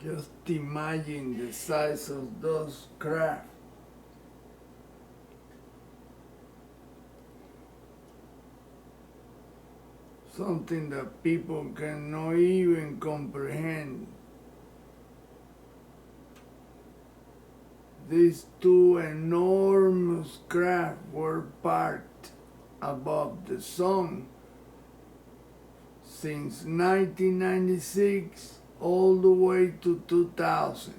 Just imagine the size of those craft. Something that people cannot even comprehend. These two enormous craft were parked above the sun since 1996 all the way to 2000.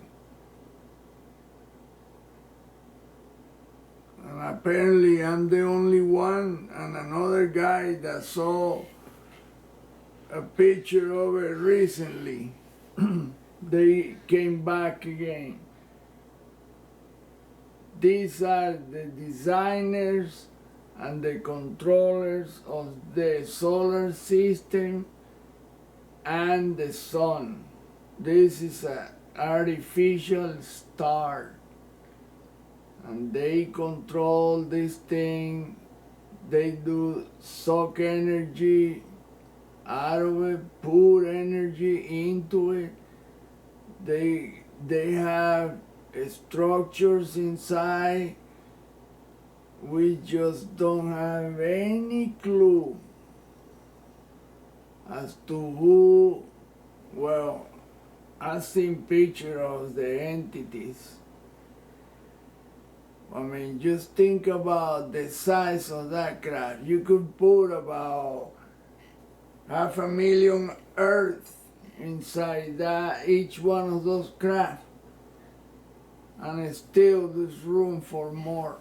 And apparently I'm the only one and another guy that saw a picture of it recently. They came back again. These are the designers and the controllers of the solar system and the sun. This is an artificial star, and they control this thing. They do suck energy out of it, put energy into it. They have structures inside. We just don't have any clue as to who. Well, I've seen pictures of the entities. I mean, just think about the size of that craft. You could put about 500,000 Earth inside that, each one of those craft, and still there's room for more.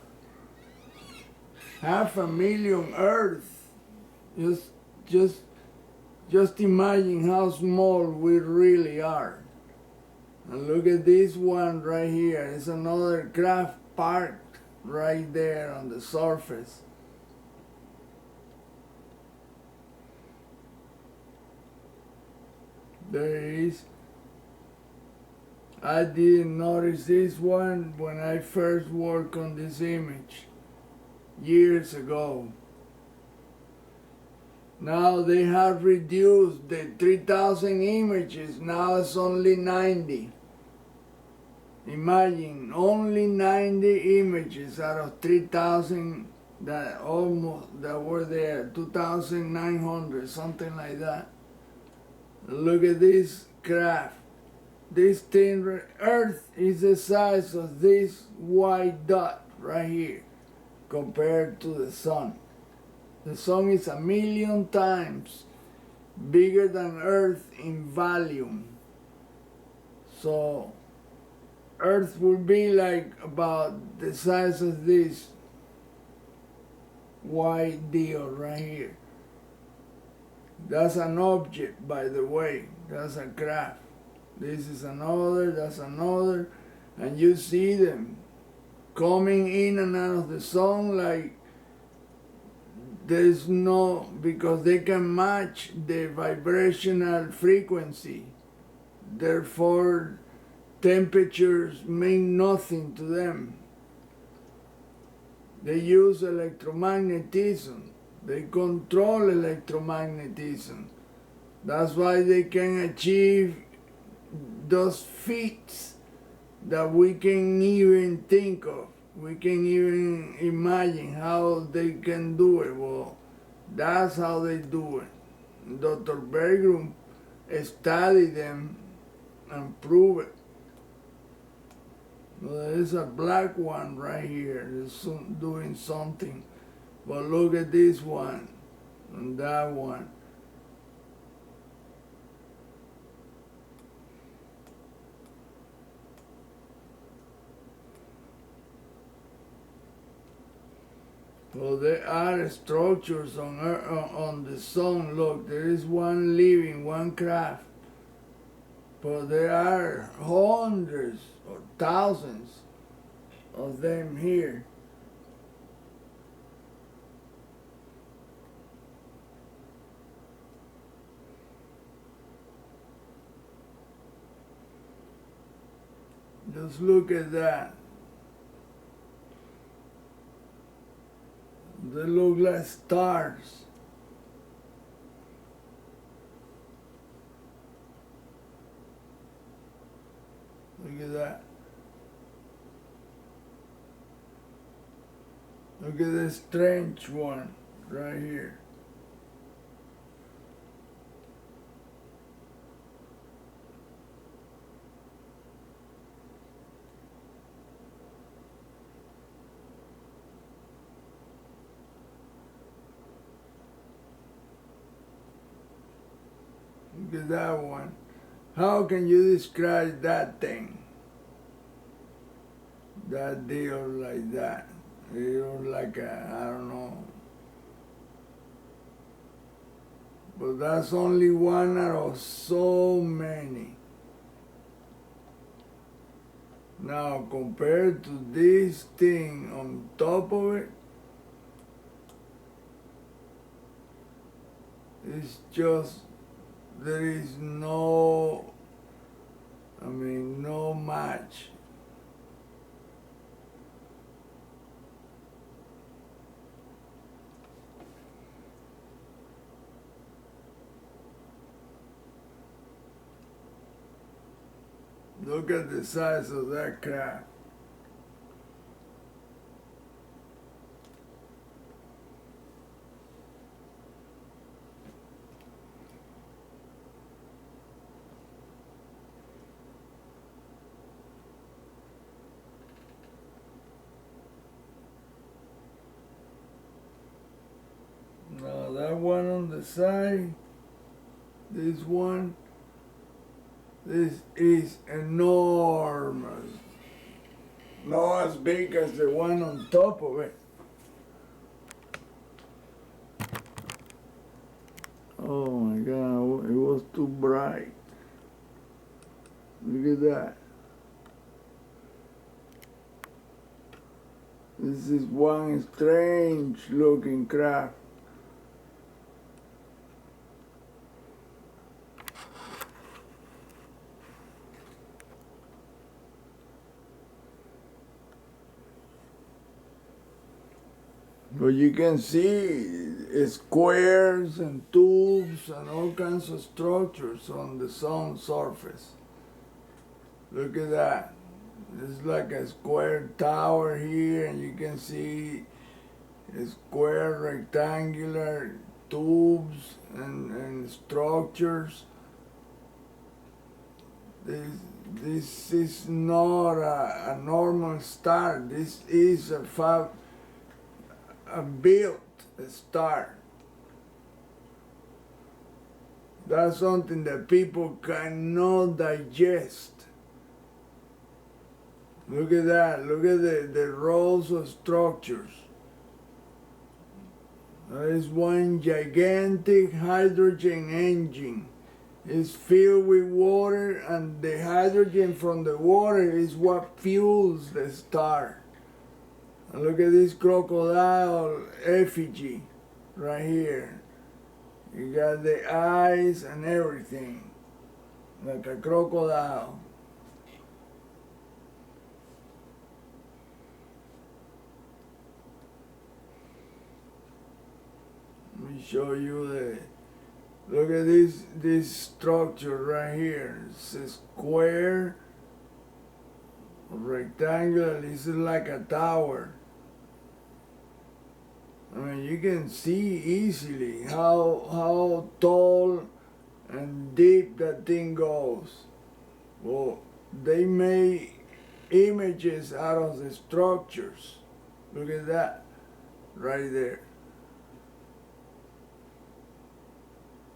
500,000 Earth. Just imagine how small we really are. And look at this one right here. It's another craft parked right there on the surface. There it is. I didn't notice this one when I first worked on this image years ago. Now they have reduced the 3,000 images. Now it's only 90. Imagine, only 90 images out of 3,000 that were there, 2,900, something like that. Look at this craft. This thing, Earth is the size of this white dot right here compared to the sun. The sun is 1,000,000 times bigger than Earth in volume. So Earth would be like about the size of this white deal right here. That's an object, by the way. That's a craft. This is another, that's another. And you see them coming in and out of the sun like there's no, because they can match the vibrational frequency. Therefore, temperatures mean nothing to them. They use electromagnetism. They control electromagnetism. That's why they can achieve those feats that we can even think of. We can even imagine how they can do it. Well, that's how they do it. Dr. BERGRUN studied them and proved it. Well, there's a black one right here that's doing something. But look at this one and that one. Well, there are structures on the sun. Look, there is one living, one craft. But there are hundreds or thousands of them here. Just look at that. They look like stars. Look at that. Look at this strange one right here. Look at that one. How can you describe that thing? That deal like that. It was like a, I don't know. But that's only one out of so many. Now compared to this thing on top of it, it's just, there is no, no match. Look at the size of that craft. Now that one on the side, this one, this is enormous. Not as big as the one on top of it. Oh my God, it was too bright. Look at that. This is one strange looking craft. But you can see squares and tubes and all kinds of structures on the sun's surface. Look at that. It's like a square tower here, and you can see square rectangular tubes and structures. This is not a normal star. This is a built star. That's something that people cannot digest. Look at that. Look at the rows of structures. There is one gigantic hydrogen engine. It's filled with water, and the hydrogen from the water is what fuels the star. And look at this crocodile effigy right here. You got the eyes and everything, like a crocodile. Let me show you look at this structure right here. It's a square, rectangular. This is like a tower. You can see easily how tall and deep that thing goes. Well, they made images out of the structures. Look at that, right there.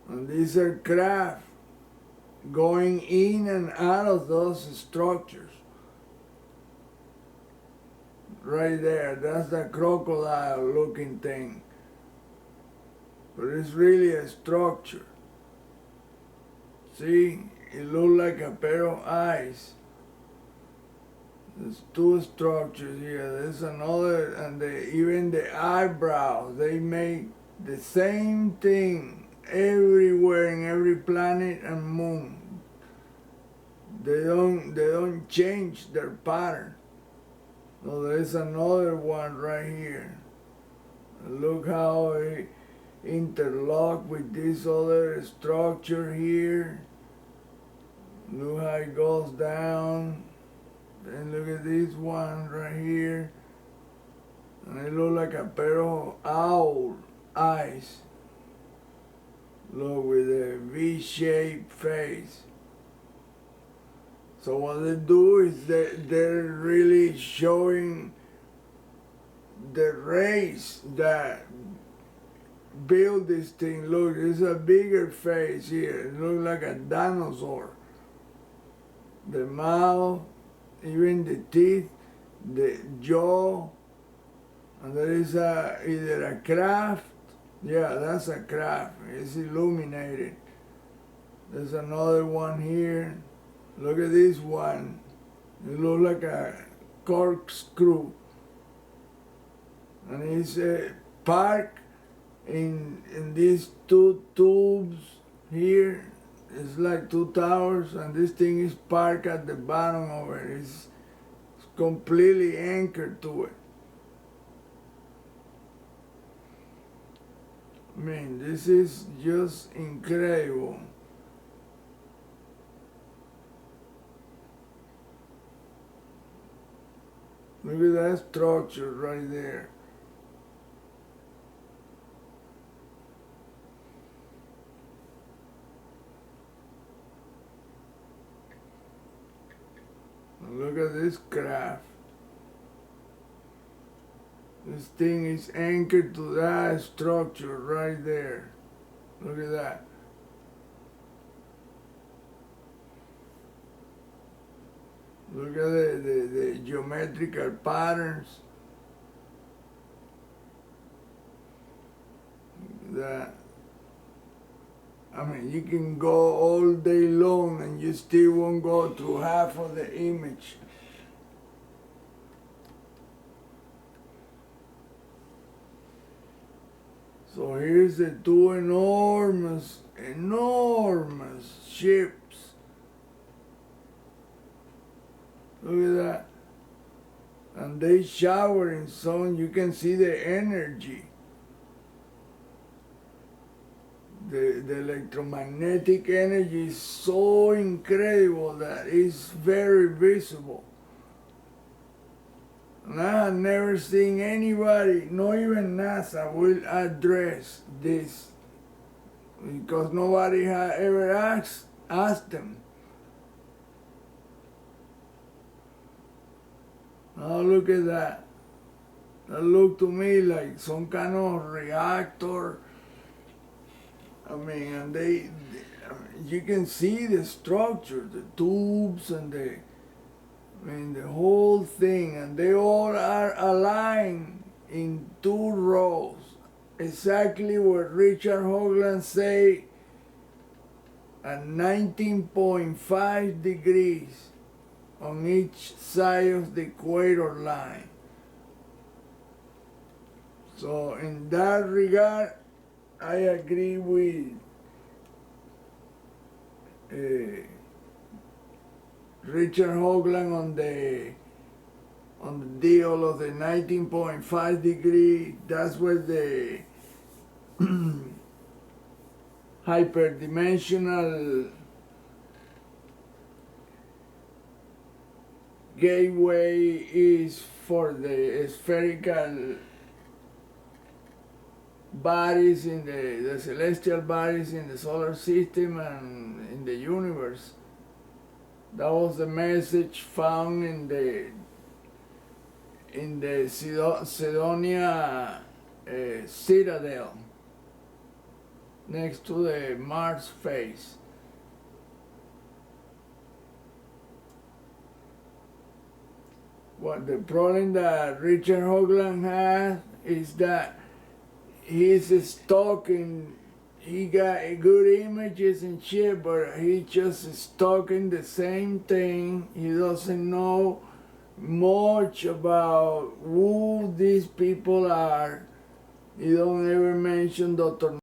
And these are craft going in and out of those structures. Right there, that's the crocodile looking thing. But it's really a structure. See, it looks like a pair of eyes. There's two structures here. There's another, and even the eyebrows, they make the same thing everywhere in every planet and moon. They don't change their pattern. So there's another one right here. Look how it interlocked with this other structure here. Look how it goes down. And look at this one right here. And it looks like a pair of owl eyes. Look, with a V-shaped face. So what they do is they're really showing the race that build this thing. Look, it's a bigger face here. It looks like a dinosaur. The mouth, even the teeth, the jaw, and there is either a craft. Yeah, that's a craft. It's illuminated. There's another one here. Look at this one. It looks like a corkscrew. And it's parked in these two tubes here. It's like two towers, and this thing is parked at the bottom of it. It's completely anchored to it. I mean, this is just incredible. Look at that structure right there. Look at this craft. This thing is anchored to that structure right there. Look at that. Look at the geometrical patterns. That, I mean, you can go all day long and you still won't go through half of the image. So here's the two enormous ships. Look at that. And they shower in sun. You can see the energy. The electromagnetic energy is so incredible that it's very visible. And I have never seen anybody, not even NASA, will address this, because nobody has ever asked them. Now look at that. That looked to me like some kind of reactor. I mean, and I mean, you can see the structure, the tubes and the whole thing, and they all are aligned in two rows. Exactly what Richard Hoagland say, at 19.5 degrees on each side of the equator line. So in that regard, I agree with Richard Hoagland on the deal of the 19.5 degree. That's where the hyperdimensional gateway is for the spherical bodies in the celestial bodies in the solar system and in the universe. That was the message found in the Sidonia citadel next to the Mars face. What the problem that Richard Hoagland has is that he's stalking. He got good images and shit, but he just stalking the same thing. He doesn't know much about who these people are. He don't ever mention Dr.